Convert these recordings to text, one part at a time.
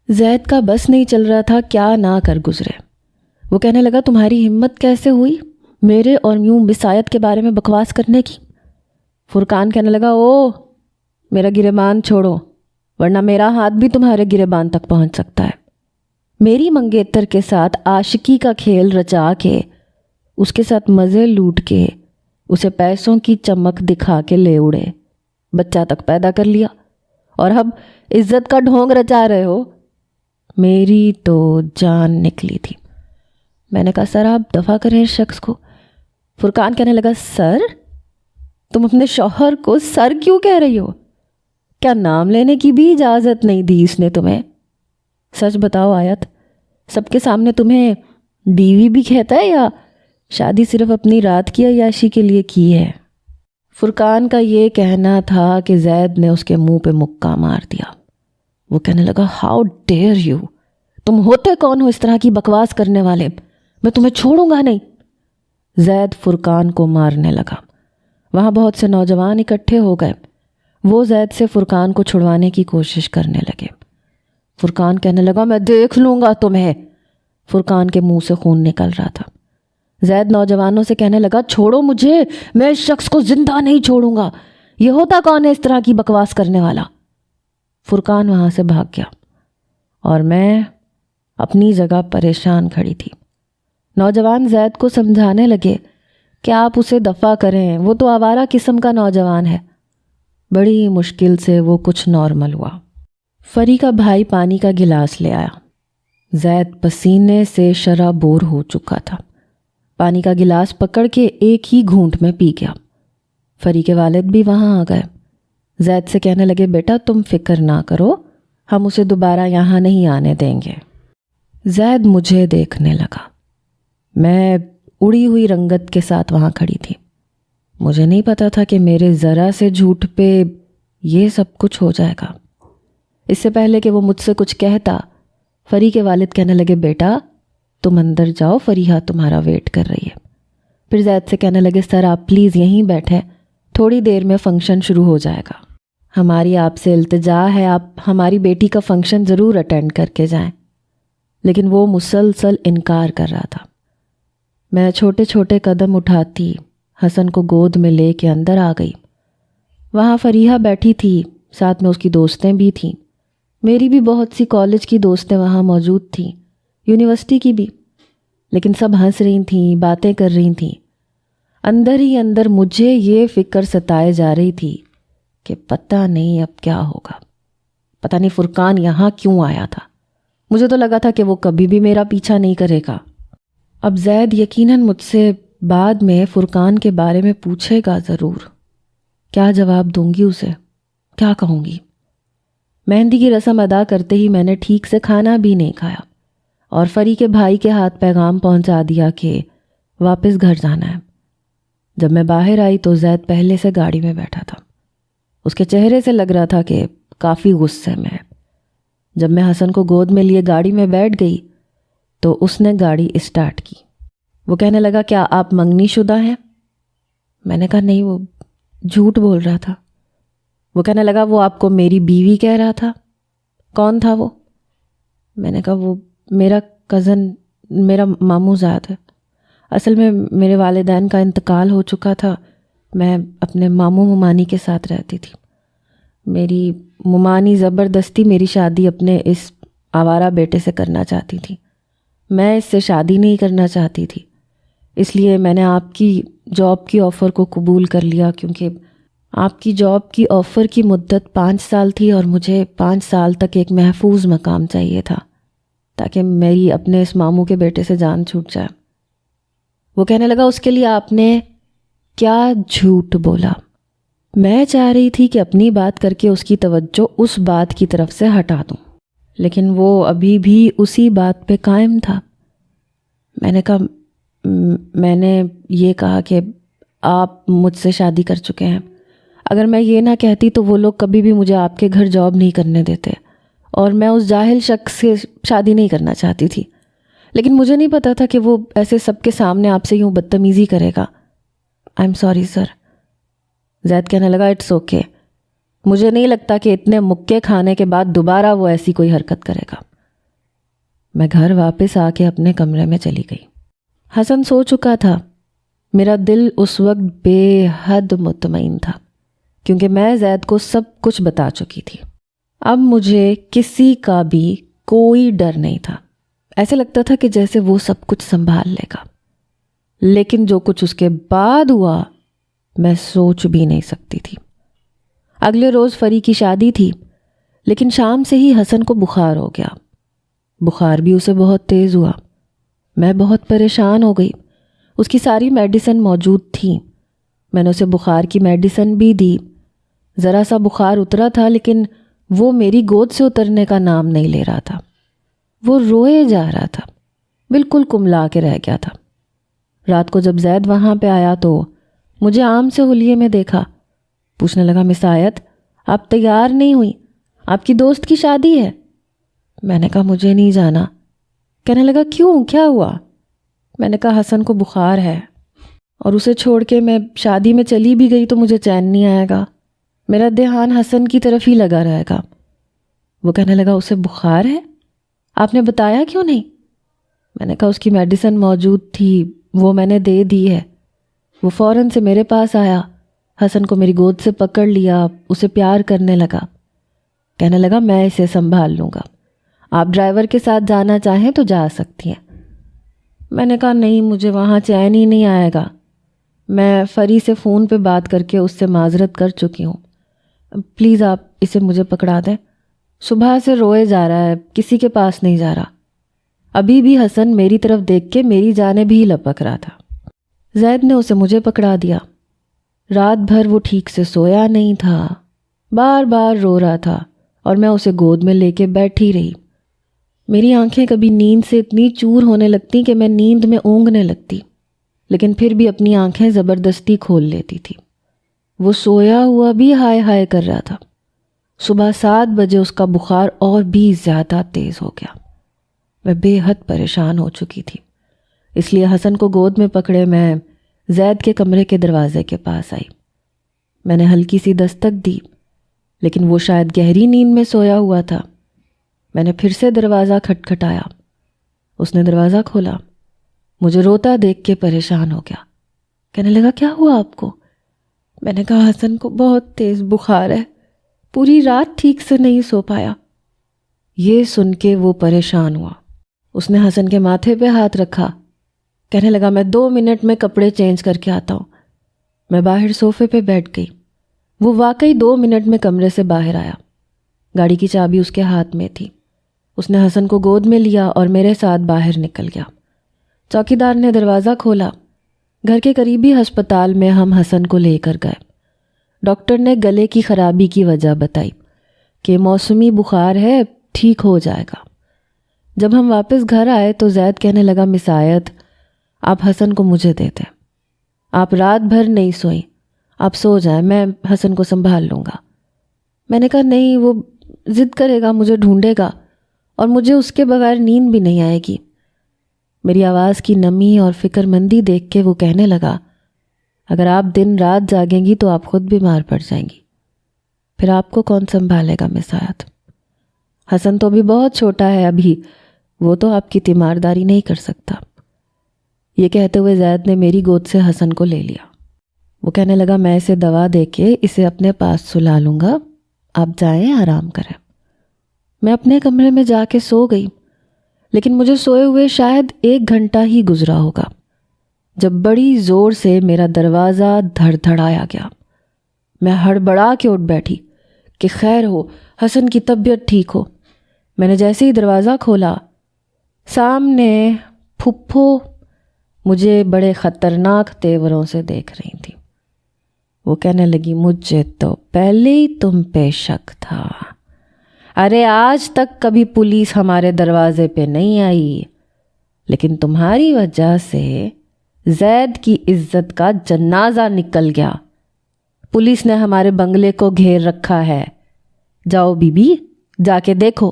زید کا بس نہیں چل رہا تھا کیا نہ کر گزرے۔ وہ کہنے لگا تمہاری ہمت کیسے ہوئی میرے اور یوں بسایت کے بارے میں بکواس کرنے کی؟ فرقان کہنے لگا او میرا گریبان چھوڑو ورنہ میرا ہاتھ بھی تمہارے گریبان تک پہنچ سکتا ہے۔ میری منگیتر کے ساتھ عاشقی کا کھیل رچا کے اس کے ساتھ مزے لوٹ کے اسے پیسوں کی چمک دکھا کے لے اڑے، بچہ تک پیدا کر لیا اور اب عزت کا ڈھونگ رچا رہے ہو۔ میری تو جان نکلی تھی۔ میں نے کہا سر آپ دفع کریں اس شخص کو۔ فرقان کہنے لگا سر تم اپنے شوہر کو سر کیوں کہہ رہی ہو؟ کیا نام لینے کی بھی اجازت نہیں دی اس نے تمہیں؟ سچ بتاؤ آیت، سب کے سامنے تمہیں بیوی بھی کہتا ہے یا شادی صرف اپنی رات کی عیاشی کے لیے کی ہے؟ فرقان کا یہ کہنا تھا کہ زید نے اس کے منہ پہ مکہ مار دیا۔ وہ کہنے لگا ہاؤ ڈیئر یو، تم ہوتے کون ہو اس طرح کی بکواس کرنے والے؟ میں تمہیں چھوڑوں گا نہیں۔ زید فرقان کو مارنے لگا۔ وہاں بہت سے نوجوان اکٹھے ہو گئے۔ وہ زید سے فرقان کو چھڑوانے کی کوشش کرنے لگے۔ فرقان کہنے لگا میں دیکھ لوں گا تمہیں۔ فرقان کے منہ سے خون نکل رہا تھا۔ زید نوجوانوں سے کہنے لگا چھوڑو مجھے، میں اس شخص کو زندہ نہیں چھوڑوں گا۔ یہ ہوتا کون ہے اس طرح کی بکواس کرنے والا؟ فرقان وہاں سے بھاگ گیا اور میں اپنی جگہ پریشان کھڑی تھی۔ نوجوان زید کو سمجھانے لگے کہ آپ اسے دفع کریں، وہ تو آوارہ قسم کا نوجوان ہے۔ بڑی مشکل سے وہ کچھ نارمل ہوا۔ فری کا بھائی پانی کا گلاس لے آیا۔ زید پسینے سے شرابور ہو چکا تھا۔ پانی کا گلاس پکڑ کے ایک ہی گھونٹ میں پی گیا۔ فری کے والد بھی وہاں آ گئے۔ زید سے کہنے لگے بیٹا تم فکر نہ کرو، ہم اسے دوبارہ یہاں نہیں آنے دیں گے۔ زید مجھے دیکھنے لگا۔ میں اڑی ہوئی رنگت کے ساتھ وہاں کھڑی تھی۔ مجھے نہیں پتا تھا کہ میرے ذرا سے جھوٹ پہ یہ سب کچھ ہو جائے گا۔ اس سے پہلے کہ وہ مجھ سے کچھ کہتا، فری کے والد کہنے لگے بیٹا تم اندر جاؤ، فریحہ تمہارا ویٹ کر رہی ہے۔ پھر زید سے کہنے لگے سر آپ پلیز یہیں بیٹھیں، تھوڑی دیر میں فنکشن شروع ہو جائے گا۔ ہماری آپ سے التجا ہے آپ ہماری بیٹی کا فنکشن ضرور اٹینڈ کر کے جائیں۔ لیکن وہ مسلسل انکار کر رہا تھا۔ میں چھوٹے چھوٹے قدم اٹھاتی حسن کو گود میں لے کے اندر آ گئی۔ وہاں فریحہ بیٹھی تھی، ساتھ میں اس کی دوستیں بھی تھیں۔ میری بھی بہت سی کالج کی دوستیں وہاں موجود تھیں، یونیورسٹی کی بھی، لیکن سب ہنس رہی تھیں، باتیں کر رہی تھیں۔ اندر ہی اندر مجھے یہ فکر ستائے جا رہی تھی کہ پتہ نہیں اب کیا ہوگا، پتہ نہیں فرقان یہاں کیوں آیا تھا۔ مجھے تو لگا تھا کہ وہ کبھی بھی میرا پیچھا نہیں کرے گا۔ اب زید یقیناً مجھ سے بعد میں فرقان کے بارے میں پوچھے گا ضرور۔ کیا جواب دوں گی اسے؟ کیا کہوں گی؟ مہندی کی رسم ادا کرتے ہی میں نے ٹھیک سے کھانا بھی نہیں کھایا اور فری کے بھائی کے ہاتھ پیغام پہنچا دیا کہ واپس گھر جانا ہے۔ جب میں باہر آئی تو زید پہلے سے گاڑی میں بیٹھا تھا۔ اس کے چہرے سے لگ رہا تھا کہ کافی غصے میں ہے۔ جب میں حسن کو گود میں لیے گاڑی میں بیٹھ گئی تو اس نے گاڑی اسٹارٹ کی۔ وہ کہنے لگا کیا آپ منگنی شدہ ہیں؟ میں نے کہا نہیں، وہ جھوٹ بول رہا تھا۔ وہ کہنے لگا وہ آپ کو میری بیوی کہہ رہا تھا؟ کون تھا وہ؟ میں نے کہا وہ میرا کزن، میرا ماموں زاد ہے۔ اصل میں میرے والدین کا انتقال ہو چکا تھا، میں اپنے ماموں ممانی کے ساتھ رہتی تھی۔ میری ممانی زبردستی میری شادی اپنے اس آوارہ بیٹے سے کرنا چاہتی تھی۔ میں اس سے شادی نہیں کرنا چاہتی تھی، اس لیے میں نے آپ کی جاب کی آفر کو قبول کر لیا، کیونکہ آپ کی جاب کی آفر کی مدت 5 سال تھی اور مجھے 5 سال تک ایک محفوظ مقام چاہیے تھا تاکہ میری اپنے اس ماموں کے بیٹے سے جان چھوٹ جائے۔ وہ کہنے لگا اس کے لیے آپ نے کیا جھوٹ بولا؟ میں چاہ رہی تھی کہ اپنی بات کر کے اس کی توجہ اس بات کی طرف سے ہٹا دوں، لیکن وہ ابھی بھی اسی بات پہ قائم تھا۔ میں نے کہا میں نے یہ کہا کہ آپ مجھ سے شادی کر چکے ہیں۔ اگر میں یہ نہ کہتی تو وہ لوگ کبھی بھی مجھے آپ کے گھر جاب نہیں کرنے دیتے، اور میں اس جاہل شخص سے شادی نہیں کرنا چاہتی تھی۔ لیکن مجھے نہیں پتا تھا کہ وہ ایسے سب کے سامنے آپ سے یوں بدتمیزی کرے گا۔ I am sorry sir. زید کہنے لگا اٹس اوکے، مجھے نہیں لگتا کہ اتنے مکے کھانے کے بعد دوبارہ وہ ایسی کوئی حرکت کرے گا۔ میں گھر واپس آ کے اپنے کمرے میں چلی گئی۔ حسن سو چکا تھا۔ میرا دل اس وقت بے حد مطمئن تھا کیونکہ میں زید کو سب کچھ بتا چکی تھی۔ اب مجھے کسی کا بھی کوئی ڈر نہیں تھا۔ ایسے لگتا تھا کہ جیسے وہ سب کچھ سنبھال لے گا۔ لیکن جو کچھ اس کے بعد ہوا میں سوچ بھی نہیں سکتی تھی۔ اگلے روز فری کی شادی تھی، لیکن شام سے ہی حسن کو بخار ہو گیا۔ بخار بھی اسے بہت تیز ہوا۔ میں بہت پریشان ہو گئی۔ اس کی ساری میڈیسن موجود تھی۔ میں نے اسے بخار کی میڈیسن بھی دی۔ ذرا سا بخار اترا تھا، لیکن وہ میری گود سے اترنے کا نام نہیں لے رہا تھا۔ وہ روئے جا رہا تھا، بالکل کملا کے رہ گیا تھا۔ رات کو جب زید وہاں پہ آیا تو مجھے عام سے حلیے میں دیکھا۔ پوچھنے لگا، مس آیت آپ تیار نہیں ہوئی؟ آپ کی دوست کی شادی ہے۔ میں نے کہا مجھے نہیں جانا۔ کہنے لگا کیوں، کیا ہوا؟ میں نے کہا حسن کو بخار ہے اور اسے چھوڑ کے میں شادی میں چلی بھی گئی تو مجھے چین نہیں آئے گا۔ میرا دھیان حسن کی طرف ہی لگا رہے گا۔ وہ کہنے لگا اسے بخار ہے؟ آپ نے بتایا کیوں نہیں؟ میں نے کہا اس کی میڈیسن موجود تھی، وہ میں نے دے دی ہے۔ وہ فوراً سے میرے پاس آیا، حسن کو میری گود سے پکڑ لیا، اسے پیار کرنے لگا۔ کہنے لگا میں اسے سنبھال لوں گا، آپ ڈرائیور کے ساتھ جانا چاہیں تو جا سکتی ہیں۔ میں نے کہا نہیں، مجھے وہاں چین ہی نہیں آئے گا۔ میں فری سے فون پہ بات کر کے اس سے معذرت کر چکی ہوں، پلیز آپ اسے مجھے پکڑا دیں۔ صبح سے روئے جا رہا ہے، کسی کے پاس نہیں جا رہا۔ ابھی بھی حسن میری طرف دیکھ کے میری جانب ہی لپک رہا تھا۔ زید نے اسے مجھے پکڑا دیا۔ رات بھر وہ ٹھیک سے سویا نہیں تھا، بار بار رو رہا تھا اور میں اسے گود میں لے کے بیٹھی رہی۔ میری آنکھیں کبھی نیند سے اتنی چور ہونے لگتی کہ میں نیند میں اونگنے لگتی، لیکن پھر بھی اپنی آنکھیں زبردستی کھول لیتی تھی۔ وہ سویا ہوا بھی ہائے ہائے کر رہا تھا۔ صبح 7 بجے اس کا بخار اور بھی زیادہ تیز ہو گیا۔ میں بے حد پریشان ہو چکی تھی، اس لیے حسن کو گود میں پکڑے میں زید کے کمرے کے دروازے کے پاس آئی۔ میں نے ہلکی سی دستک دی، لیکن وہ شاید گہری نیند میں سویا ہوا تھا۔ میں نے پھر سے دروازہ کھٹکھٹایا۔ اس نے دروازہ کھولا، مجھے روتا دیکھ کے پریشان ہو گیا۔ کہنے لگا کیا ہوا آپ کو؟ میں نے کہا حسن کو بہت تیز بخار ہے، پوری رات ٹھیک سے نہیں سو پایا۔ یہ سن کے وہ پریشان ہوا۔ اس نے حسن کے ماتھے پہ ہاتھ رکھا۔ کہنے لگا میں 2 منٹ میں کپڑے چینج کر کے آتا ہوں۔ میں باہر صوفے پہ بیٹھ گئی۔ وہ واقعی 2 منٹ میں کمرے سے باہر آیا۔ گاڑی کی چابی اس کے ہاتھ میں تھی۔ اس نے حسن کو گود میں لیا اور میرے ساتھ باہر نکل گیا۔ چوکیدار نے دروازہ کھولا۔ گھر کے قریبی ہسپتال میں ہم حسن کو لے کر گئے۔ ڈاکٹر نے گلے کی خرابی کی وجہ بتائی کہ موسمی بخار ہے، ٹھیک ہو جائے گا۔ جب ہم واپس گھر آئے تو زید کہنے لگا مس آیت آپ حسن کو مجھے دے دیں، آپ رات بھر نہیں سوئیں، آپ سو جائیں، میں حسن کو سنبھال لوں گا۔ میں نے کہا نہیں، وہ ضد کرے گا، مجھے ڈھونڈے گا اور مجھے اس کے بغیر نیند بھی نہیں آئے گی۔ میری آواز کی نمی اور فکر مندی دیکھ کے وہ کہنے لگا اگر آپ دن رات جاگیں گی تو آپ خود بیمار پڑ جائیں گی، پھر آپ کو کون سنبھالے گا مس آیت؟ حسن تو بھی بہت چھوٹا ہے ابھی، وہ تو آپ کی تیمارداری نہیں کر سکتا۔ یہ کہتے ہوئے زید نے میری گود سے حسن کو لے لیا۔ وہ کہنے لگا میں اسے دوا دے کے اسے اپنے پاس سلا لوں گا، آپ جائیں آرام کریں۔ میں اپنے کمرے میں جا کے سو گئی، لیکن مجھے سوئے ہوئے شاید 1 گھنٹہ ہی گزرا ہوگا جب بڑی زور سے میرا دروازہ دھڑ دھڑایا گیا۔ میں ہڑبڑا کے اٹھ بیٹھی کہ خیر ہو، حسن کی طبیعت ٹھیک ہو۔ میں نے جیسے ہی دروازہ کھولا، سامنے پھپھو مجھے بڑے خطرناک تیوروں سے دیکھ رہی تھی۔ وہ کہنے لگی مجھے تو پہلے ہی تم پہ شک تھا، ارے آج تک کبھی پولیس ہمارے دروازے پہ نہیں آئی، لیکن تمہاری وجہ سے زید کی عزت کا جنازہ نکل گیا۔ پولیس نے ہمارے بنگلے کو گھیر رکھا ہے۔ جاؤ بی بی، جا کے دیکھو،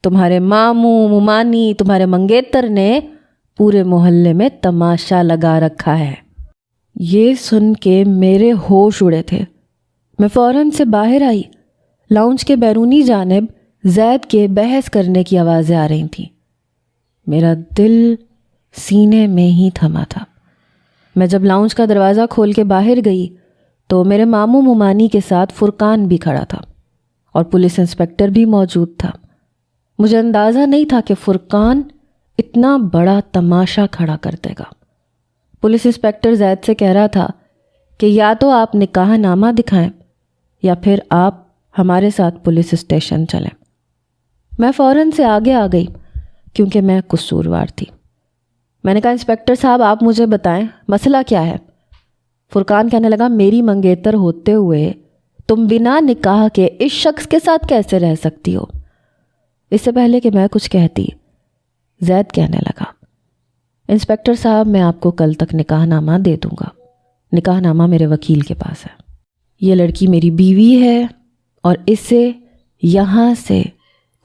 تمہارے ماموں ممانی تمہارے منگیتر نے پورے محلے میں تماشا لگا رکھا ہے۔ یہ سن کے میرے ہوش اڑے تھے۔ میں فوراً سے باہر آئی۔ لاؤنج کے بیرونی جانب زید کے بحث کرنے کی آوازیں آ رہی تھیں۔ میرا دل سینے میں ہی تھما تھا۔ میں جب لاؤنج کا دروازہ کھول کے باہر گئی تو میرے ماموں ممانی کے ساتھ فرقان بھی کھڑا تھا اور پولیس انسپکٹر بھی موجود تھا۔ مجھے اندازہ نہیں تھا کہ فرقان اتنا بڑا تماشا کھڑا کر دے گا۔ پولیس انسپکٹر زید سے کہہ رہا تھا کہ یا تو آپ نکاح نامہ دکھائیں یا پھر آپ ہمارے ساتھ پولیس اسٹیشن چلیں۔ میں فوراً سے آگے آ گئی کیونکہ میں قصوروار تھی۔ میں نے کہا انسپکٹر صاحب آپ مجھے بتائیں مسئلہ کیا ہے؟ فرقان کہنے لگا میری منگیتر ہوتے ہوئے تم بنا نکاح کے اس شخص کے ساتھ کیسے رہ سکتی ہو؟ اس سے پہلے کہ میں کچھ کہتی زید کہنے لگا انسپکٹر صاحب میں آپ کو کل تک نکاح نامہ دے دوں گا۔ نکاح نامہ میرے وکیل کے پاس ہے۔ یہ لڑکی میری بیوی ہے اور اسے یہاں سے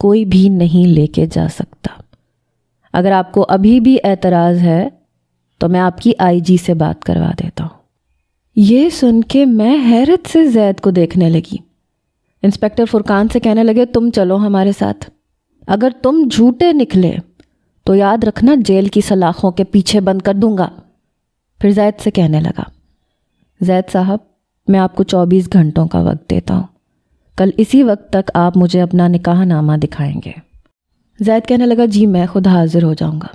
کوئی بھی نہیں لے کے جا سکتا۔ اگر آپ کو ابھی بھی اعتراض ہے تو میں آپ کی آئی جی سے بات کروا دیتا ہوں۔ یہ سن کے میں حیرت سے زید کو دیکھنے لگی۔ انسپکٹر فرقان سے کہنے لگے تم چلو ہمارے ساتھ، اگر تم جھوٹے نکلے تو یاد رکھنا جیل کی سلاخوں کے پیچھے بند کر دوں گا۔ پھر زید سے کہنے لگا زید صاحب میں آپ کو 24 گھنٹوں کا وقت دیتا ہوں، کل اسی وقت تک آپ مجھے اپنا نکاح نامہ دکھائیں گے۔ زید کہنے لگا جی میں خود حاضر ہو جاؤں گا۔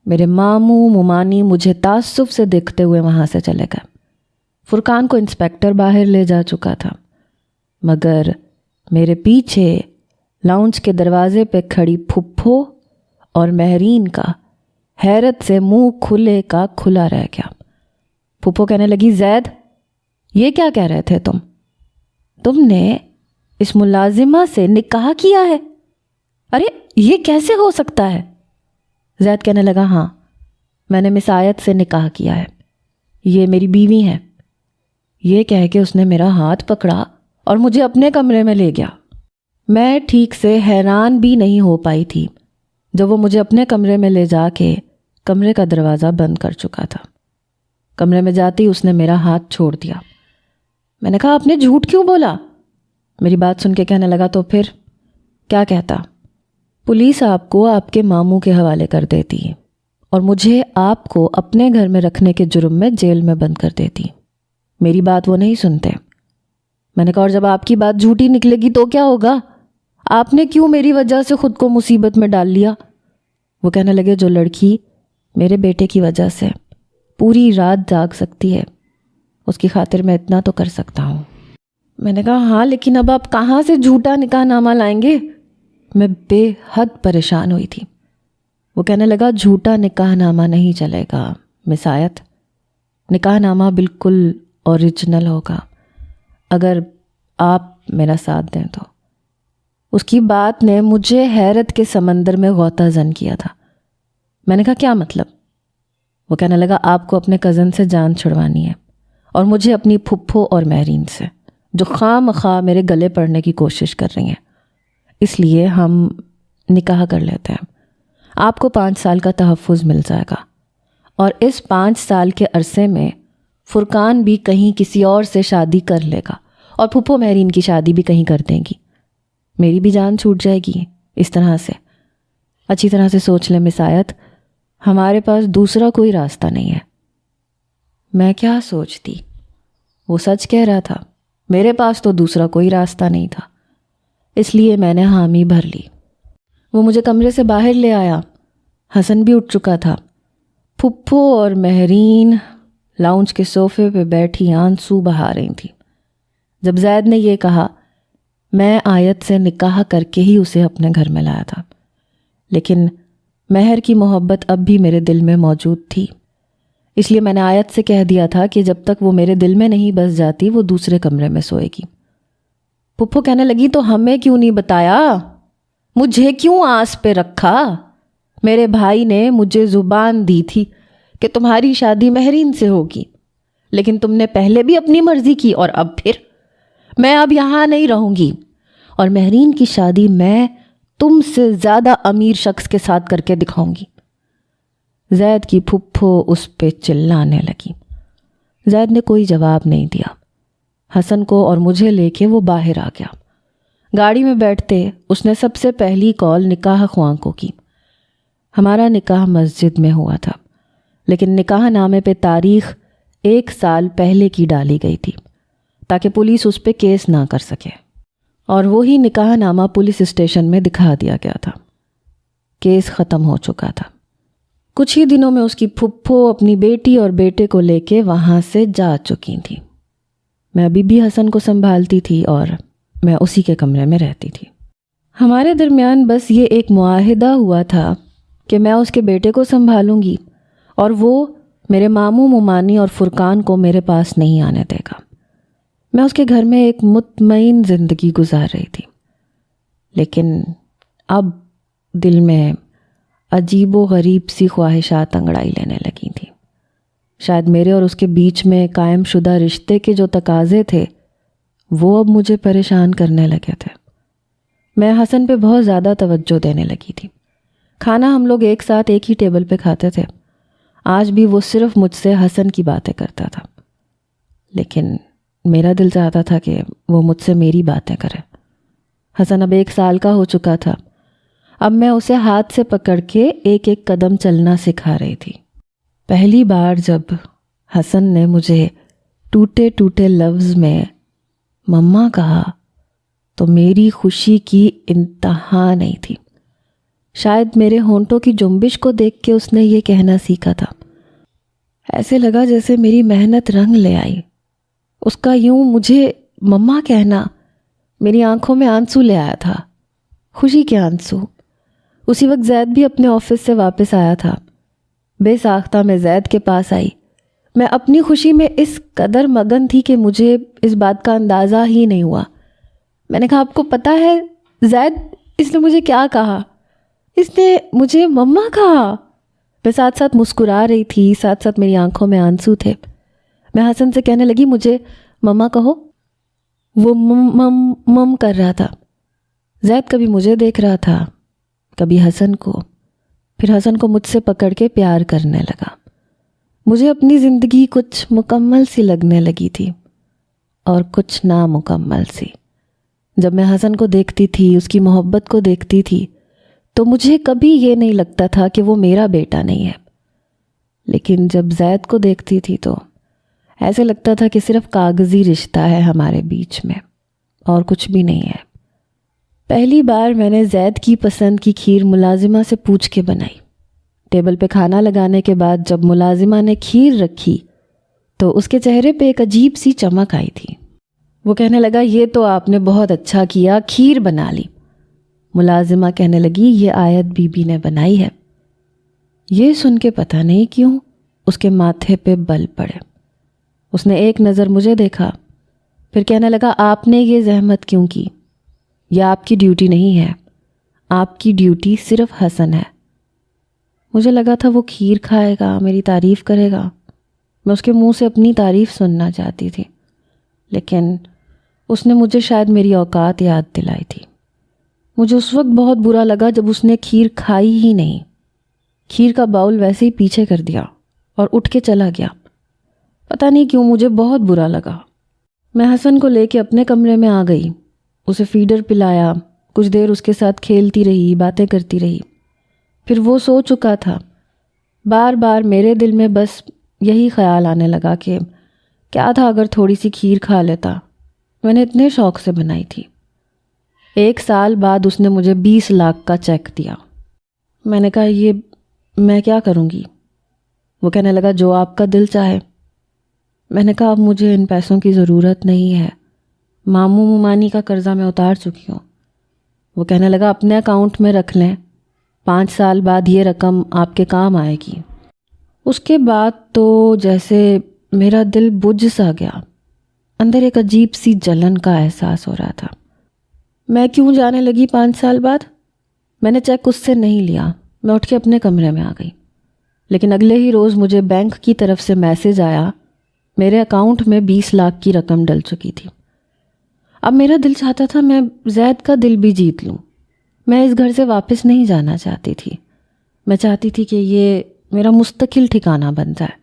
میرے ماموں ممانی مجھے تعصب سے دیکھتے ہوئے وہاں سے چلے گئے۔ فرقان کو انسپکٹر باہر لے جا چکا تھا، مگر میرے پیچھے لاؤنج کے دروازے پہ کھڑی پھپھو اور مہرین کا حیرت سے منہ کھلے کا کھلا رہ گیا۔ پھپھو کہنے لگی زید یہ کیا کہہ رہے تھے تم نے اس ملازمہ سے نکاح کیا ہے؟ ارے یہ کیسے ہو سکتا ہے؟ زید کہنے لگا ہاں میں نے مس آیت سے نکاح کیا ہے، یہ میری بیوی ہے۔ یہ کہہ کے اس نے میرا ہاتھ پکڑا اور مجھے اپنے کمرے میں لے گیا۔ میں ٹھیک سے حیران بھی نہیں ہو پائی تھی جب وہ مجھے اپنے کمرے میں لے جا کے کمرے کا دروازہ بند کر چکا تھا۔ کمرے میں جاتے ہی اس نے میرا ہاتھ چھوڑ دیا۔ میں نے کہا آپ نے جھوٹ کیوں بولا؟ میری بات سن کے کہنے لگا تو پھر کیا کہتا؟ پولیس آپ کو آپ کے ماموں کے حوالے کر دیتی اور مجھے آپ کو اپنے گھر میں رکھنے کے جرم میں جیل میں بند کر دیتی۔ میری بات وہ نہیں سنتے۔ میں نے کہا اور جب آپ کی بات جھوٹی نکلے گی تو کیا ہوگا؟ آپ نے کیوں میری وجہ سے خود کو مصیبت میں ڈال لیا؟ وہ کہنے لگے جو لڑکی میرے بیٹے کی وجہ سے پوری رات جاگ سکتی ہے اس کی خاطر میں اتنا تو کر سکتا ہوں۔ میں نے کہا ہاں لیکن اب آپ کہاں سے جھوٹا نکاح نامہ لائیں گے؟ میں بے حد پریشان ہوئی تھی۔ وہ کہنے لگا جھوٹا نکاح نامہ نہیں چلے گا مس آیت، نکاح نامہ بالکل اوریجنل ہوگا اگر آپ میرا ساتھ دیں تو۔ اس کی بات نے مجھے حیرت کے سمندر میں غوطہ زن کیا تھا۔ میں نے کہا کیا مطلب؟ وہ کہنے لگا آپ کو اپنے کزن سے جان چھڑوانی ہے اور مجھے اپنی پھپھو اور مہرین سے جو خواہ مخواہ میرے گلے پڑنے کی کوشش کر رہی ہیں، اس لیے ہم نکاح کر لیتے ہیں۔ آپ کو 5 سال کا تحفظ مل جائے گا اور اس 5 سال کے عرصے میں فرقان بھی کہیں کسی اور سے شادی کر لے گا اور پھپھو مہرین کی شادی بھی کہیں کر دیں گی، میری بھی جان چھوٹ جائے گی۔ اس طرح سے اچھی طرح سے سوچ لیں مس آیت، ہمارے پاس دوسرا کوئی راستہ نہیں ہے۔ میں کیا سوچتی؟ وہ سچ کہہ رہا تھا، میرے پاس تو دوسرا کوئی راستہ نہیں تھا، اس لیے میں نے حامی بھر لی۔ وہ مجھے کمرے سے باہر لے آیا۔ حسن بھی اٹھ چکا تھا۔ پھپھو اور مہرین لاؤنج کے صوفے پہ بیٹھی آنسو بہا رہی تھی۔ جب زید نے یہ کہا میں آیت سے نکاح کر کے ہی اسے اپنے گھر میں لایا تھا، لیکن مہر کی محبت اب بھی میرے دل میں موجود تھی، اس لیے میں نے آیت سے کہہ دیا تھا کہ جب تک وہ میرے دل میں نہیں بس جاتی وہ دوسرے کمرے میں سوئے گی۔ پھپھو کہنے لگی تو ہمیں کیوں نہیں بتایا؟ مجھے کیوں آس پہ رکھا؟ میرے بھائی نے مجھے زبان دی تھی کہ تمہاری شادی مہرین سے ہوگی، لیکن تم نے پہلے بھی اپنی مرضی کی اور اب پھر میں اب یہاں نہیں رہوں گی اور مہرین کی شادی میں تم سے زیادہ امیر شخص کے ساتھ کر کے دکھاؤں گی۔ زید کی پھپھو اس پہ چلانے لگی۔ زید نے کوئی جواب نہیں دیا۔ حسن کو اور مجھے لے کے وہ باہر آ گیا۔ گاڑی میں بیٹھتے اس نے سب سے پہلی کال نکاح خواں کو کی۔ ہمارا نکاح مسجد میں ہوا تھا، لیکن نکاح نامے پہ تاریخ 1 سال پہلے کی ڈالی گئی تھی تاکہ پولیس اس پہ کیس نہ کر سکے، اور وہی نکاح نامہ پولیس اسٹیشن میں دکھا دیا گیا تھا۔ کیس ختم ہو چکا تھا۔ کچھ ہی دنوں میں اس کی پھپھو اپنی بیٹی اور بیٹے کو لے کے وہاں سے جا چکی تھی۔ میں ابھی بھی حسن کو سنبھالتی تھی اور میں اسی کے کمرے میں رہتی تھی۔ ہمارے درمیان بس یہ ایک معاہدہ ہوا تھا کہ میں اس کے بیٹے کو سنبھالوں گی اور وہ میرے ماموں ممانی اور فرقان کو میرے پاس نہیں آنے دے گا۔ میں اس کے گھر میں ایک مطمئن زندگی گزار رہی تھی، لیکن اب دل میں عجیب و غریب سی خواہشات انگڑائی لینے لگی تھیں۔ شاید میرے اور اس کے بیچ میں قائم شدہ رشتے کے جو تقاضے تھے وہ اب مجھے پریشان کرنے لگے تھے۔ میں حسن پہ بہت زیادہ توجہ دینے لگی تھی۔ کھانا ہم لوگ ایک ساتھ ایک ہی ٹیبل پہ کھاتے تھے۔ آج بھی وہ صرف مجھ سے حسن کی باتیں کرتا تھا، لیکن میرا دل چاہتا تھا کہ وہ مجھ سے میری باتیں کرے۔ حسن اب 1 سال کا ہو چکا تھا۔ اب میں اسے ہاتھ سے پکڑ کے ایک ایک قدم چلنا سکھا رہی تھی۔ پہلی بار جب حسن نے مجھے ٹوٹے ٹوٹے لفظ میں مما کہا تو میری خوشی کی انتہا نہیں تھی۔ شاید میرے ہونٹوں کی جنبش کو دیکھ کے اس نے یہ کہنا سیکھا تھا۔ ایسے لگا جیسے میری محنت رنگ لے آئی۔ اس کا یوں مجھے مما کہنا میری آنکھوں میں آنسو لے آیا تھا، خوشی کے آنسو۔ اسی وقت زید بھی اپنے آفس سے واپس آیا تھا۔ بے ساختہ میں زید کے پاس آئی۔ میں اپنی خوشی میں اس قدر مگن تھی کہ مجھے اس بات کا اندازہ ہی نہیں ہوا۔ میں نے کہا، آپ کو پتہ ہے زید، اس نے مجھے کیا کہا؟ اس نے مجھے مما کہا۔ میں ساتھ ساتھ مسکرا رہی تھی، ساتھ ساتھ میری آنکھوں میں آنسو تھے۔ میں حسن سے کہنے لگی، مجھے مما کہو۔ وہ مم کر رہا تھا۔ زید کبھی مجھے دیکھ رہا تھا، کبھی حسن کو، پھر حسن کو مجھ سے پکڑ کے پیار کرنے لگا۔ مجھے اپنی زندگی کچھ مکمل سی لگنے لگی تھی اور کچھ نامکمل سی۔ جب میں حسن کو دیکھتی تھی، اس کی محبت کو دیکھتی تھی، تو مجھے کبھی یہ نہیں لگتا تھا کہ وہ میرا بیٹا نہیں ہے، لیکن جب زید کو دیکھتی تھی تو ایسے لگتا تھا کہ صرف کاغذی رشتہ ہے ہمارے بیچ میں اور کچھ بھی نہیں ہے۔ پہلی بار میں نے زید کی پسند کی کھیر ملازمہ سے پوچھ کے بنائی۔ ٹیبل پہ کھانا لگانے کے بعد جب ملازمہ نے کھیر رکھی تو اس کے چہرے پہ ایک عجیب سی چمک آئی تھی۔ وہ کہنے لگا، یہ تو آپ نے بہت اچھا کیا، کھیر بنا لی۔ ملازمہ کہنے لگی، یہ آیت بی بی نے بنائی ہے۔ یہ سن کے پتہ نہیں کیوں اس کے ماتھے پہ بل پڑے۔ اس نے ایک نظر مجھے دیکھا، پھر کہنے لگا، آپ نے یہ زحمت کیوں کی؟ یہ آپ کی ڈیوٹی نہیں ہے، آپ کی ڈیوٹی صرف حسن ہے۔ مجھے لگا تھا وہ کھیر کھائے گا، میری تعریف کرے گا۔ میں اس کے منہ سے اپنی تعریف سننا چاہتی تھی، لیکن اس نے مجھے شاید میری اوقات یاد دلائی تھی۔ مجھے اس وقت بہت برا لگا جب اس نے کھیر کھائی ہی نہیں، کھیر کا باؤل ویسے ہی پیچھے کر دیا اور اٹھ کے چلا گیا۔ پتہ نہیں کیوں مجھے بہت برا لگا۔ میں حسن کو لے کے اپنے کمرے میں آ گئی، اسے فیڈر پلایا، کچھ دیر اس کے ساتھ کھیلتی رہی، باتیں کرتی رہی۔ پھر وہ سو چکا تھا۔ بار بار میرے دل میں بس یہی خیال آنے لگا کہ کیا تھا اگر تھوڑی سی کھیر کھا لیتا، میں نے اتنے شوق سے بنائی تھی۔ 1 سال بعد اس نے مجھے 20 لاکھ کا چیک دیا۔ میں نے کہا، یہ میں کیا کروں گی؟ وہ کہنے لگا، جو آپ کا دل چاہے۔ میں نے کہا، اب مجھے ان پیسوں کی ضرورت نہیں ہے، ماموں ممانی کا قرضہ میں اتار چکی ہوں۔ وہ کہنے لگا، اپنے اکاؤنٹ میں رکھ لیں، 5 سال بعد یہ رقم آپ کے کام آئے گی۔ اس کے بعد تو جیسے میرا دل بجھ سا گیا، اندر ایک عجیب سی جلن کا احساس ہو رہا تھا۔ میں کیوں جانے لگی 5 سال بعد؟ میں نے چیک اس سے نہیں لیا، میں اٹھ کے اپنے کمرے میں آ گئی۔ لیکن اگلے ہی روز مجھے بینک کی طرف سے میسج آیا، میرے اکاؤنٹ میں 20 لاکھ کی رقم ڈل چکی تھی۔ اب میرا دل چاہتا تھا میں زید کا دل بھی جیت لوں۔ میں اس گھر سے واپس نہیں جانا چاہتی تھی، میں چاہتی تھی کہ یہ میرا مستقل ٹھکانہ بن جائے،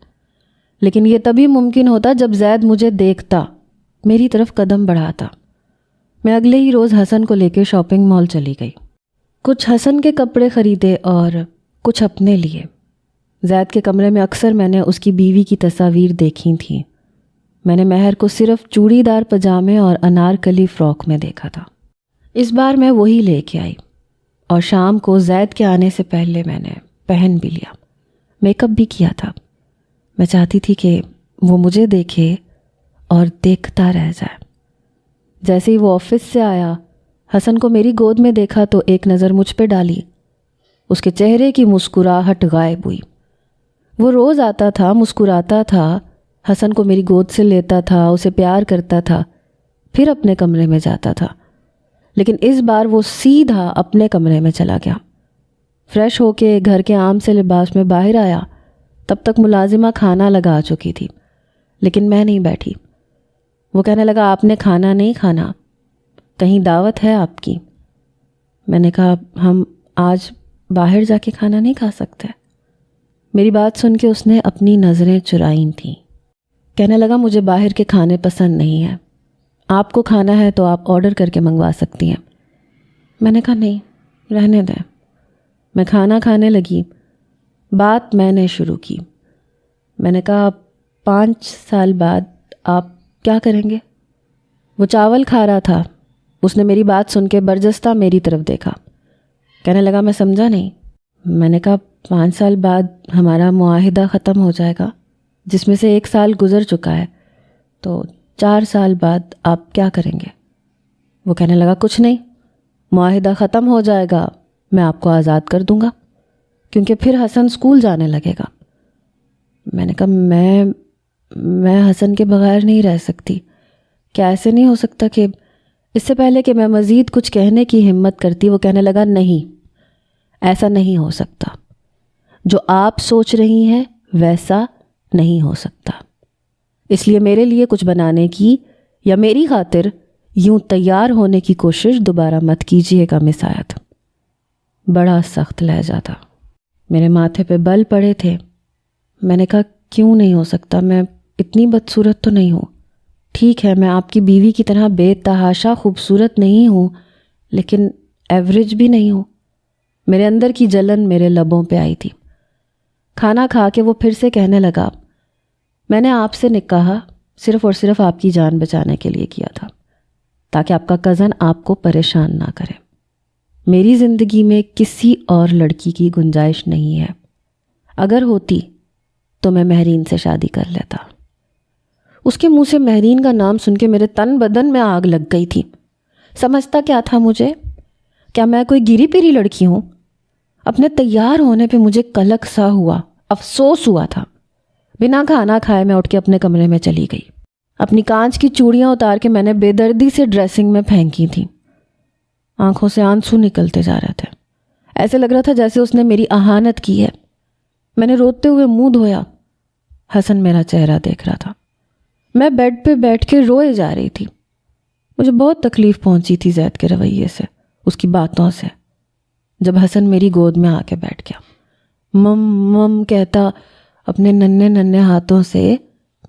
لیکن یہ تبھی ممکن ہوتا جب زید مجھے دیکھتا، میری طرف قدم بڑھاتا۔ میں اگلے ہی روز حسن کو لے کے شاپنگ مال چلی گئی، کچھ حسن کے کپڑے خریدے اور کچھ اپنے لیے۔ زید کے کمرے میں اکثر میں نے اس کی بیوی کی تصاویر دیکھی تھیں۔ میں نے مہر کو صرف چوڑی دار پجامے اور انارکلی فراک میں دیکھا تھا۔ اس بار میں وہی لے کے آئی اور شام کو زید کے آنے سے پہلے میں نے پہن بھی لیا، میک اپ بھی کیا تھا۔ میں چاہتی تھی کہ وہ مجھے دیکھے اور دیکھتا رہ جائے۔ جیسے ہی وہ آفس سے آیا، حسن کو میری گود میں دیکھا تو ایک نظر مجھ پہ ڈالی۔ اس کے چہرے کی مسکراہٹ غائب ہوئی۔ وہ روز آتا تھا، مسکراتا تھا، حسن کو میری گود سے لیتا تھا، اسے پیار کرتا تھا، پھر اپنے کمرے میں جاتا تھا۔ لیکن اس بار وہ سیدھا اپنے کمرے میں چلا گیا۔ فریش ہو کے گھر کے عام سے لباس میں باہر آیا، تب تک ملازمہ کھانا لگا چکی تھی، لیکن میں نہیں بیٹھی۔ وہ کہنے لگا آپ نے کھانا نہیں کھانا، کہیں دعوت ہے آپ کی؟ میں نے کہا ہم آج باہر جا کے کھانا نہیں کھا سکتے۔ میری بات سن کے اس نے اپنی نظریں چرائیں تھیں۔ کہنے لگا مجھے باہر کے کھانے پسند نہیں ہیں، آپ کو کھانا ہے تو آپ آرڈر کر کے منگوا سکتی ہیں۔ میں نے کہا نہیں، رہنے دیں۔ میں کھانا کھانے لگی۔ بات میں نے شروع کی۔ میں نے کہا 5 سال بعد آپ کیا کریں گے؟ وہ چاول کھا رہا تھا۔ اس نے میری بات سن کے برجستہ میری طرف دیکھا۔ کہنے لگا میں سمجھا نہیں۔ میں نے کہا 5 سال بعد ہمارا معاہدہ ختم ہو جائے گا، جس میں سے 1 سال گزر چکا ہے، تو 4 سال بعد آپ کیا کریں گے؟ وہ کہنے لگا کچھ نہیں، معاہدہ ختم ہو جائے گا، میں آپ کو آزاد کر دوں گا، کیونکہ پھر حسن اسکول جانے لگے گا۔ میں نے کہا میں حسن کے بغیر نہیں رہ سکتی۔ کیا ایسے نہیں ہو سکتا کہ اس سے پہلے کہ میں مزید کچھ کہنے کی ہمت کرتی، وہ کہنے لگا نہیں، ایسا نہیں ہو سکتا، جو آپ سوچ رہی ہیں ویسا نہیں ہو سکتا، اس لیے میرے لیے کچھ بنانے کی یا میری خاطر یوں تیار ہونے کی کوشش دوبارہ مت کیجیے گا مس آیت۔ بڑا سخت لہجہ تھا، میرے ماتھے پہ بل پڑے تھے۔ میں نے کہا کیوں نہیں ہو سکتا؟ میں اتنی بدصورت تو نہیں ہوں۔ ٹھیک ہے میں آپ کی بیوی کی طرح بے تحاشا خوبصورت نہیں ہوں، لیکن ایوریج بھی نہیں ہوں۔ میرے اندر کی جلن میرے لبوں پہ آئی تھی۔ کھانا کھا کے وہ پھر سے کہنے لگا میں نے آپ سے نکاح صرف اور صرف آپ کی جان بچانے کے لیے کیا تھا، تاکہ آپ کا کزن آپ کو پریشان نہ کرے۔ میری زندگی میں کسی اور لڑکی کی گنجائش نہیں ہے، اگر ہوتی تو میں مہرین سے شادی کر لیتا۔ اس کے منہ سے مہرین کا نام سن کے میرے تن بدن میں آگ لگ گئی تھی۔ سمجھتا کیا تھا مجھے؟ کیا میں کوئی گری پیری لڑکی ہوں؟ اپنے تیار ہونے پہ مجھے قلق سا ہوا، افسوس ہوا تھا۔ بنا کھانا کھائے میں اٹھ کے اپنے کمرے میں چلی گئی۔ اپنی کانچ کی چوڑیاں اتار کے میں نے بے دردی سے ڈریسنگ میں پھینکی تھیں۔ آنکھوں سے آنسو نکلتے جا رہے تھے، ایسے لگ رہا تھا جیسے اس نے میری اہانت کی ہے۔ میں نے روتے ہوئے منہ دھویا۔ حسن میرا چہرہ دیکھ رہا تھا۔ میں بیڈ پہ بیٹھ کے روئے جا رہی تھی۔ مجھے بہت تکلیف پہنچی تھی زید کے رویے سے، اس کی باتوں سے۔ جب حسن میری گود میں آ کے بیٹھ گیا، مم مم کہتا اپنے ننھے ننھے ہاتھوں سے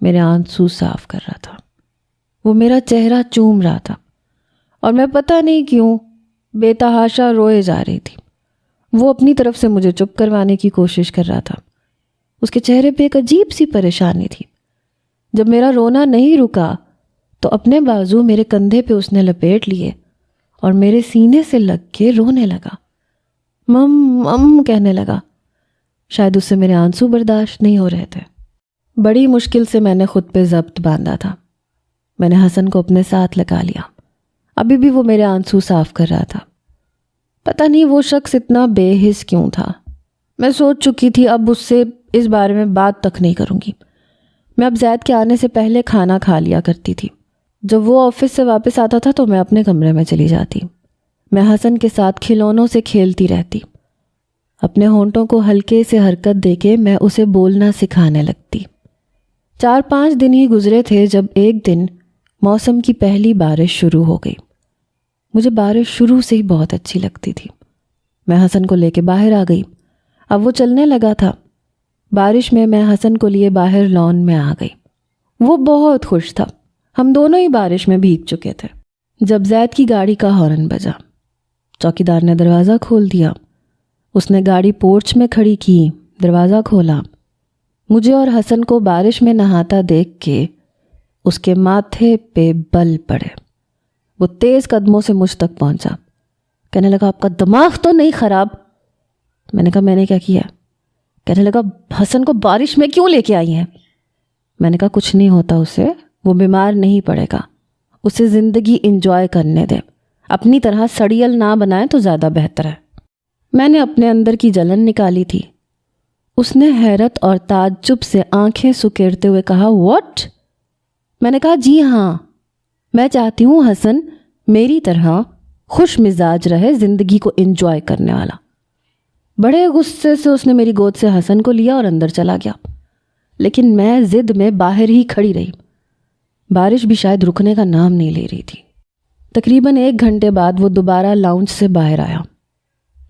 میرے آنسو صاف کر رہا تھا۔ وہ میرا چہرہ چوم رہا تھا اور میں پتہ نہیں کیوں بے تحاشا روئے جا رہی تھی۔ وہ اپنی طرف سے مجھے چپ کروانے کی کوشش کر رہا تھا۔ اس کے چہرے پہ ایک عجیب سی پریشانی تھی۔ جب میرا رونا نہیں رکا تو اپنے بازو میرے کندھے پہ اس نے لپیٹ لیے اور میرے سینے سے لگ کے رونے لگا، مم مم کہنے لگا۔ شاید اس سے میرے آنسو برداشت نہیں ہو رہے تھے۔ بڑی مشکل سے میں نے خود پہ ضبط باندھا تھا۔ میں نے حسن کو اپنے ساتھ لگا لیا۔ ابھی بھی وہ میرے آنسو صاف کر رہا تھا۔ پتہ نہیں وہ شخص اتنا بے حس کیوں تھا۔ میں سوچ چکی تھی اب اس سے اس بارے میں بات تک نہیں کروں گی۔ میں اب زید کے آنے سے پہلے کھانا کھا لیا کرتی تھی۔ جب وہ آفس سے واپس آتا تھا تو میں اپنے کمرے میں چلی جاتی۔ میں حسن کے ساتھ کھلونوں سے کھیلتی رہتی۔ اپنے ہونٹوں کو ہلکے سے حرکت دے کے میں اسے بولنا سکھانے لگتی۔ 4-5 دن ہی گزرے تھے جب ایک دن موسم کی پہلی بارش شروع ہو گئی۔ مجھے بارش شروع سے ہی بہت اچھی لگتی تھی۔ میں حسن کو لے کے باہر آ گئی۔ اب وہ چلنے لگا تھا۔ بارش میں حسن کو لیے باہر لان میں آ گئی۔ وہ بہت خوش تھا۔ ہم دونوں ہی بارش میں بھیگ چکے تھے۔ جب زید کی گاڑی کا ہارن بجا، چوکیدار نے دروازہ کھول دیا۔ اس نے گاڑی پورچ میں کھڑی کی، دروازہ کھولا۔ مجھے اور حسن کو بارش میں نہاتا دیکھ کے اس کے ماتھے پہ بل پڑے۔ وہ تیز قدموں سے مجھ تک پہنچا، کہنے لگا آپ کا دماغ تو نہیں خراب؟ میں نے کہا میں نے کیا کیا؟ کہنے لگا حسن کو بارش میں کیوں لے کے آئی ہیں؟ میں نے کہا کچھ نہیں ہوتا اسے، وہ بیمار نہیں پڑے گا، اسے زندگی انجوائے کرنے دے، اپنی طرح سڑیل نہ بنائے تو زیادہ بہتر ہے۔ میں نے اپنے اندر کی جلن نکالی تھی۔ اس نے حیرت اور تعجب سے آنکھیں سکیڑتے ہوئے کہا واٹ؟ میں نے کہا جی ہاں، میں چاہتی ہوں حسن میری طرح خوش مزاج رہے، زندگی کو انجوائے کرنے والا۔ بڑے غصے سے اس نے میری گود سے حسن کو لیا اور اندر چلا گیا، لیکن میں ضد میں باہر ہی کھڑی رہی۔ بارش بھی شاید رکنے کا نام نہیں لے رہی تھی۔ تقریباً 1 گھنٹے بعد وہ دوبارہ لاؤنج سے باہر آیا۔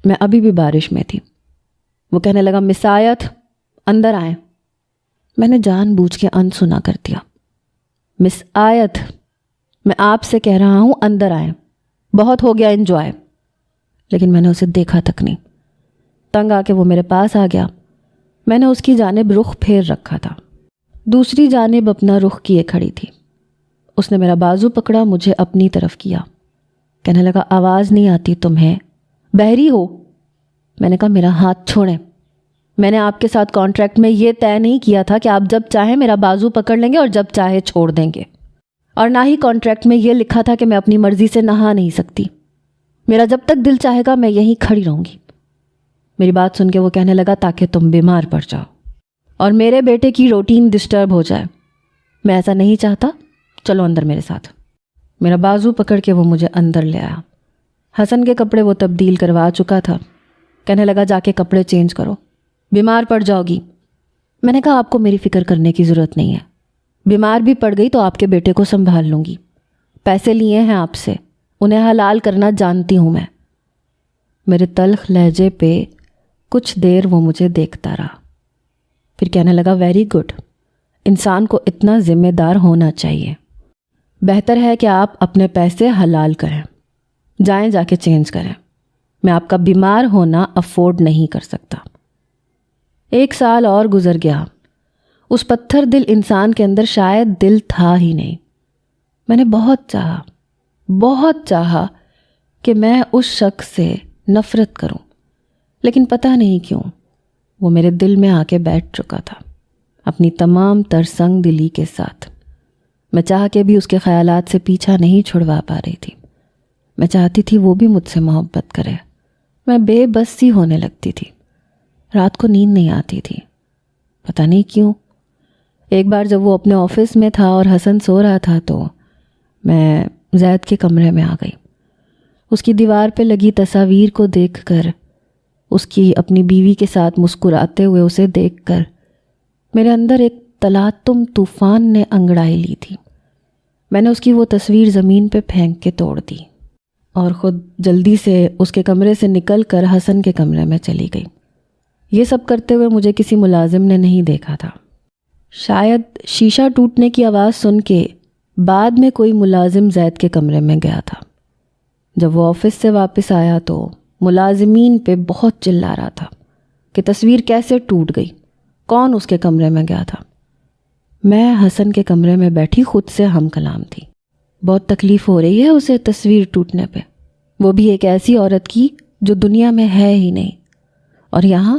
میں ابھی بھی بارش میں تھی۔ وہ کہنے لگا مس آیت اندر آئیں۔ میں نے جان بوجھ کے انسنا کر دیا۔ مس آیت، میں آپ سے کہہ رہا ہوں اندر آئیں، بہت ہو گیا انجوائے۔ لیکن میں نے اسے دیکھا تک نہیں۔ تنگ آ کے وہ میرے پاس آ گیا۔ میں نے اس کی جانب رخ پھیر رکھا تھا، دوسری جانب اپنا رخ کیے کھڑی تھی۔ اس نے میرا بازو پکڑا، مجھے اپنی طرف کیا، کہنے لگا آواز نہیں آتی تمہیں؟ بحری ہو؟ میں نے کہا میرا ہاتھ چھوڑیں، میں نے آپ کے ساتھ کانٹریکٹ میں یہ طے نہیں کیا تھا کہ آپ جب چاہیں میرا بازو پکڑ لیں گے اور جب چاہے چھوڑ دیں گے، اور نہ ہی کانٹریکٹ میں یہ لکھا تھا کہ میں اپنی مرضی سے نہا نہیں سکتی۔ میرا جب تک دل چاہے گا میں یہیں کھڑی رہوں گی۔ میری بات سن کے وہ کہنے لگا تاکہ تم بیمار پڑ جاؤ اور میرے بیٹے کی روٹین ڈسٹرب ہو جائے۔ میں ایسا نہیں چاہتا، چلو اندر میرے ساتھ۔ میرا بازو پکڑ کے وہ مجھے اندر لے آیا۔ حسن کے کپڑے وہ تبدیل کروا چکا تھا۔ کہنے لگا جا کے کپڑے چینج کرو، بیمار پڑ جاؤ گی۔ میں نے کہا آپ کو میری فکر کرنے کی ضرورت نہیں ہے، بیمار بھی پڑ گئی تو آپ کے بیٹے کو سنبھال لوں گی۔ پیسے لیے ہیں آپ سے، انہیں حلال کرنا جانتی ہوں میں۔ میرے تلخ لہجے پہ کچھ دیر وہ مجھے دیکھتا رہا، پھر کہنے لگا ویری گڈ، انسان کو اتنا ذمہ دار ہونا چاہیے۔ بہتر ہے کہ آپ اپنے پیسے حلال کریں، جائیں جا کے چینج کریں، میں آپ کا بیمار ہونا افورڈ نہیں کر سکتا۔ 1 سال اور گزر گیا، اس پتھر دل انسان کے اندر شاید دل تھا ہی نہیں۔ میں نے بہت چاہا کہ میں اس شخص سے نفرت کروں، لیکن پتہ نہیں کیوں وہ میرے دل میں آ کے بیٹھ چکا تھا اپنی تمام تر سنگ دلی کے ساتھ۔ میں چاہ کے بھی اس کے خیالات سے پیچھا نہیں چھڑوا پا رہی تھی۔ میں چاہتی تھی وہ بھی مجھ سے محبت کرے۔ میں بے بس سی ہونے لگتی تھی، رات کو نیند نہیں آتی تھی، پتہ نہیں کیوں۔ ایک بار جب وہ اپنے آفس میں تھا اور حسن سو رہا تھا تو میں زید کے کمرے میں آ گئی۔ اس کی دیوار پہ لگی تصاویر کو دیکھ کر، اس کی اپنی بیوی کے ساتھ مسکراتے ہوئے اسے دیکھ کر میرے اندر ایک تلاطم طوفان نے انگڑائی لی تھی۔ میں نے اس کی وہ تصویر زمین پہ پھینک کے توڑ دی اور خود جلدی سے اس کے کمرے سے نکل کر حسن کے کمرے میں چلی گئی۔ یہ سب کرتے ہوئے مجھے کسی ملازم نے نہیں دیکھا تھا۔ شاید شیشہ ٹوٹنے کی آواز سن کے بعد میں کوئی ملازم زید کے کمرے میں گیا تھا۔ جب وہ آفس سے واپس آیا تو ملازمین پہ بہت چلا رہا تھا کہ تصویر کیسے ٹوٹ گئی، کون اس کے کمرے میں گیا تھا۔ میں حسن کے کمرے میں بیٹھی خود سے ہم کلام تھی۔ بہت تکلیف ہو رہی ہے اسے تصویر ٹوٹنے پہ، وہ بھی ایک ایسی عورت کی جو دنیا میں ہے ہی نہیں، اور یہاں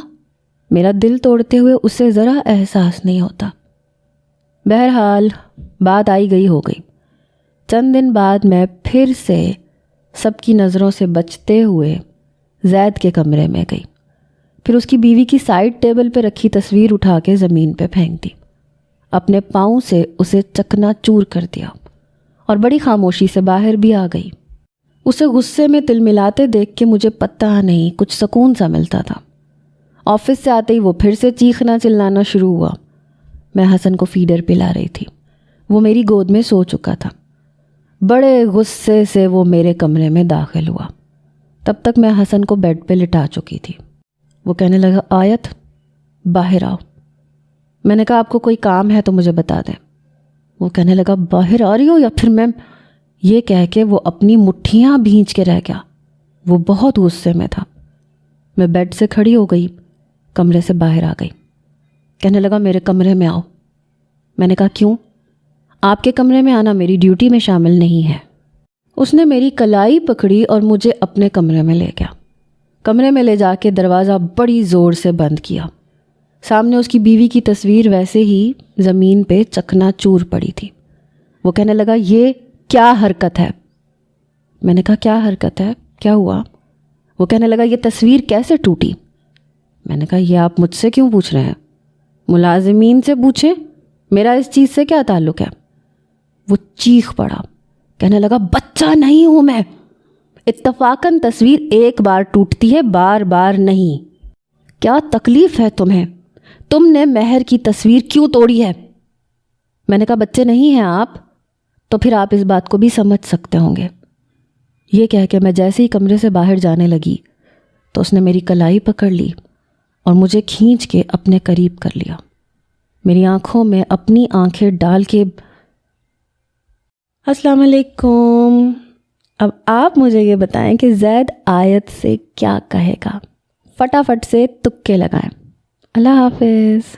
میرا دل توڑتے ہوئے اسے ذرا احساس نہیں ہوتا۔ بہرحال بات آئی گئی ہو گئی۔ چند دن بعد میں پھر سے سب کی نظروں سے بچتے ہوئے زید کے کمرے میں گئی، پھر اس کی بیوی کی سائیڈ ٹیبل پہ رکھی تصویر اٹھا کے زمین پہ پھینک دی، اپنے پاؤں سے اسے چکنا چور کر دیا اور بڑی خاموشی سے باہر بھی آ گئی۔ اسے غصے میں تل ملاتے دیکھ کے مجھے پتہ نہیں کچھ سکون سا ملتا تھا۔ آفس سے آتے ہی وہ پھر سے چیخنا چلانا شروع ہوا۔ میں حسن کو فیڈر پلا رہی تھی، وہ میری گود میں سو چکا تھا۔ بڑے غصے سے وہ میرے کمرے میں داخل ہوا۔ تب تک میں حسن کو بیڈ پہ لٹا چکی تھی۔ وہ کہنے لگا آیت باہر آؤ۔ میں نے کہا آپ کو کوئی کام ہے تو مجھے بتا دیں۔ وہ کہنے لگا باہر آ رہی ہو یا پھر میں، یہ کہہ کے وہ اپنی مٹھیاں بھینچ کے رہ گیا۔ وہ بہت غصے میں تھا۔ میں بیڈ سے کھڑی ہو گئی، کمرے سے باہر آ گئی۔ کہنے لگا میرے کمرے میں آؤ۔ میں نے کہا کیوں؟ آپ کے کمرے میں آنا میری ڈیوٹی میں شامل نہیں ہے۔ اس نے میری کلائی پکڑی اور مجھے اپنے کمرے میں لے گیا۔ کمرے میں لے جا کے دروازہ بڑی زور سے بند کیا۔ سامنے اس کی بیوی کی تصویر ویسے ہی زمین پہ چکنا چور پڑی تھی۔ وہ کہنے لگا یہ کیا حرکت ہے؟ میں نے کہا کیا حرکت ہے؟ کیا ہوا؟ وہ کہنے لگا یہ تصویر کیسے ٹوٹی؟ میں نے کہا یہ آپ مجھ سے کیوں پوچھ رہے ہیں؟ ملازمین سے پوچھیں، میرا اس چیز سے کیا تعلق ہے؟ وہ چیخ پڑا، کہنے لگا بچہ نہیں ہوں میں، اتفاقاً تصویر ایک بار ٹوٹتی ہے، بار بار نہیں۔ کیا تکلیف ہے تمہیں؟ تم نے مہر کی تصویر کیوں توڑی ہے؟ میں نے کہا بچے نہیں ہیں آپ تو پھر آپ اس بات کو بھی سمجھ سکتے ہوں گے۔ یہ کہہ کے میں جیسے ہی کمرے سے باہر جانے لگی تو اس نے میری کلائی پکڑ لی اور مجھے کھینچ کے اپنے قریب کر لیا، میری آنکھوں میں اپنی آنکھیں ڈال کے السلام علیکم، اب آپ مجھے یہ بتائیں کہ زید آیت سے کیا کہے گا؟ فٹافٹ سے تکے لگائیں۔ اللہ حافظ۔